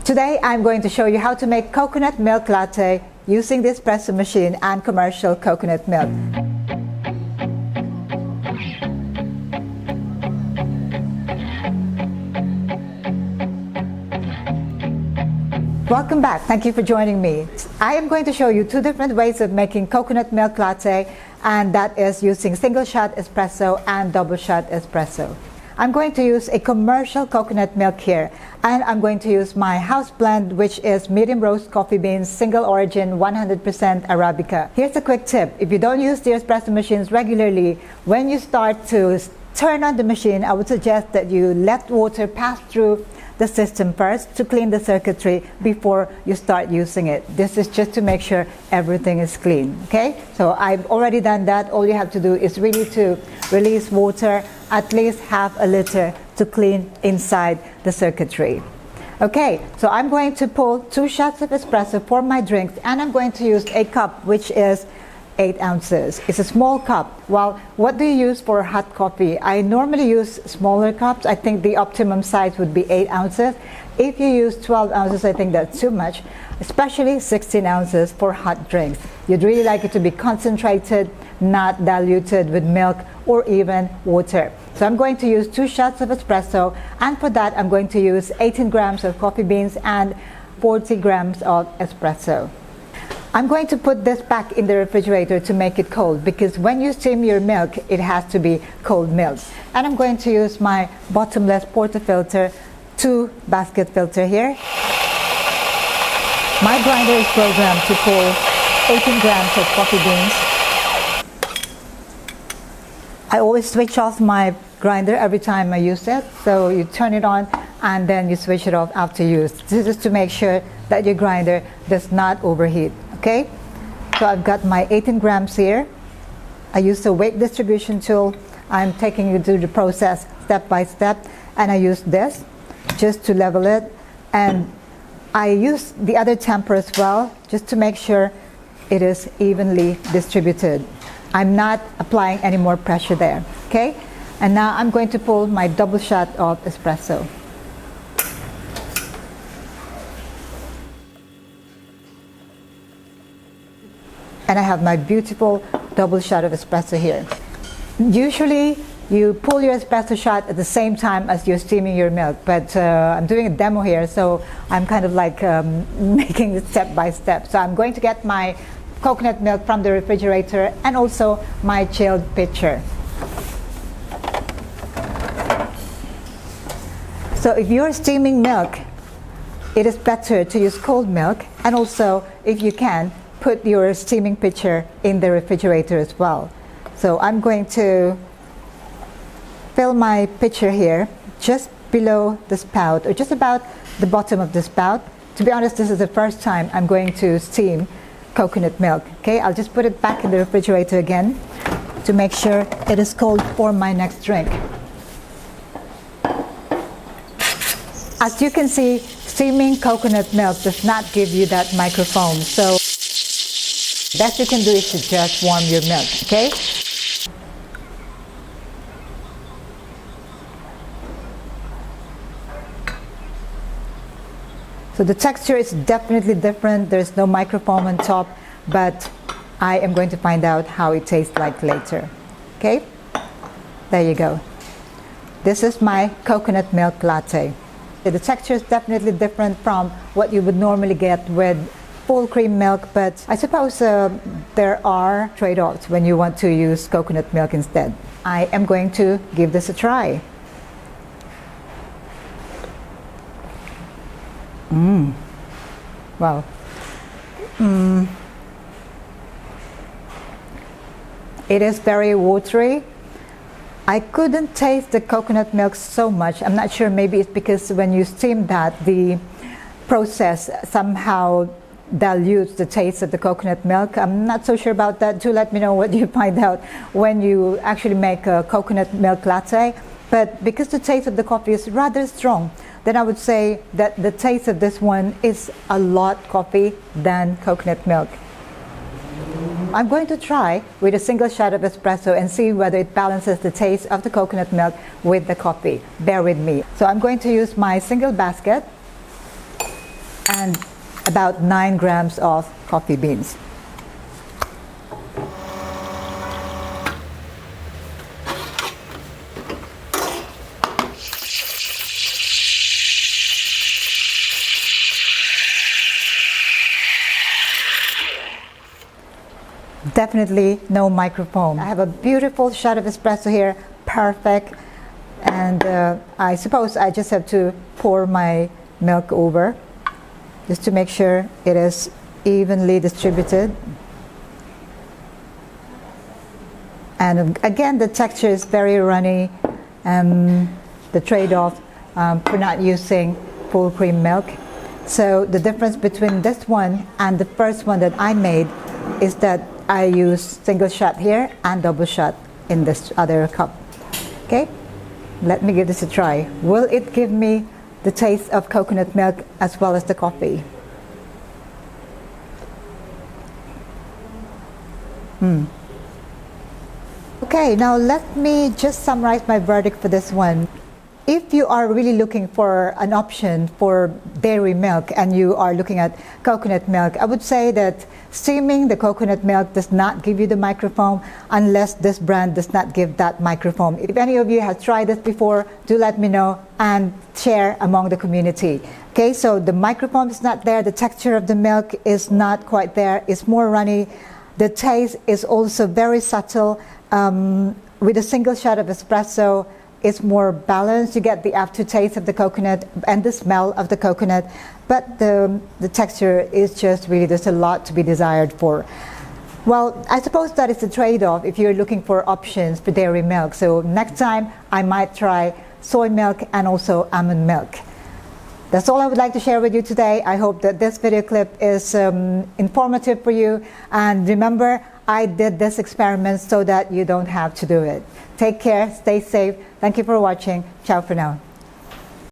Today I'm going to show you how to make coconut milk latte using the espresso machine and commercial coconut milk. Welcome back. Thank you for joining me. I am going to show you two different ways of making coconut milk latte, and that is using single shot espresso and double shot espresso. I'm going to use a commercial coconut milk here, and I'm going to use my house blend, which is medium roast coffee beans, single origin, 100% Arabica. Here's a quick tip. If you don't use the espresso machines regularly, when you start to turn on the machine, I would suggest that you let water pass through the system first to clean the circuitry before you start using it. This is just to make sure everything is clean, okay? So I've already done that. All you have to do is really to release water, at least half a liter, to clean inside the circuitry. Okay, so I'm going to pull 2 shots of espresso for my drinks, and I'm going to use a cup which is 8 ounces. It's a small cup. Well, what do you use for hot coffee? I normally use smaller cups. I think the optimum size would be 8 ounces. If you use 12 ounces, I think that's too much, especially 16 ounces for hot drinks. You'd really like it to be concentrated, not diluted with milk or even water. So I'm going to use 2 shots of espresso, and for that I'm going to use 18 grams of coffee beans and 40 grams of espresso. I'm going to put this back in the refrigerator to make it cold, because when you steam your milk, it has to be cold milk. And I'm going to use my bottomless portafilter 2 basket filter here. My grinder is programmed to pull 18 grams of coffee beans. I always switch off my grinder every time I use it. So you turn it on and then you switch it off after use. This is to make sure that your grinder does not overheat. Okay, so I've got my 18 grams here. I use the weight distribution tool. I'm taking you through the process step by step, and I use this just to level it, and I use the other temper as well, just to make sure it is evenly distributed. I'm not applying any more pressure there. Okay, and now I'm going to pull my double shot of espresso. And I have my beautiful double shot of espresso here. Usually you pull your espresso shot at the same time as you're steaming your milk, but I'm doing a demo here, so I'm kind of like making it step by step. So I'm going to get my coconut milk from the refrigerator and also my chilled pitcher. So if you're steaming milk, it is better to use cold milk, and also, if you can, put your steaming pitcher in the refrigerator as well. So I'm going to fill my pitcher here just below the spout, or just about the bottom of the spout. To be honest, this is the first time I'm going to steam coconut milk. Okay, I'll just put it back in the refrigerator again to make sure it is cold for my next drink. As you can see, steaming coconut milk does not give you that microfoam, so best you can do is to just warm your milk, okay? So the texture is definitely different. There's no microfoam on top, but I am going to find out how it tastes like later. Okay? There you go. This is my coconut milk latte. The texture is definitely different from what you would normally get with full cream milk, but I suppose there are trade-offs when you want to use coconut milk instead. I am going to give this a try. Wow. It is very watery. I couldn't taste the coconut milk so much. I'm not sure, maybe it's because when you steam that, the process somehow dilutes the taste of the coconut milk. I'm not so sure about that. Do let me know what you find out when you actually make a coconut milk latte. But because the taste of the coffee is rather strong, then I would say that the taste of this one is a lot coffee than coconut milk. I'm going to try with a single shot of espresso and see whether it balances the taste of the coconut milk with the coffee. Bear with me. So I'm going to use my single basket. and about 9 grams of coffee beans. Definitely no microfoam. I have a beautiful shot of espresso here, perfect. And I suppose I just have to pour my milk over just to make sure it is evenly distributed. And again, the texture is very runny. The trade-off for not using full cream milk. So the difference between this one and the first one that I made is that I use single shot here and double shot in this other cup. Okay, let me give this a try. Will it give me the taste of coconut milk as well as the coffee? Okay, now let me just summarize my verdict for this one. If you are really looking for an option for dairy milk and you are looking at coconut milk, I would say that steaming the coconut milk does not give you the microfoam unless this brand does not give that microfoam. If any of you have tried this before, do let me know and share among the community. Okay, so the microfoam is not there, the texture of the milk is not quite there, it's more runny. The taste is also very subtle. With a single shot of espresso, it's more balanced. You get the aftertaste of the coconut and the smell of the coconut, but the texture is just really, there's a lot to be desired for. Well, I suppose that is a trade-off if you're looking for options for dairy milk. So next time I might try soy milk and also almond milk. That's all I would like to share with you today. I hope that this video clip is informative for you. And remember, I did this experiment so that you don't have to do it. Take care, stay safe. Thank you for watching. Ciao for now.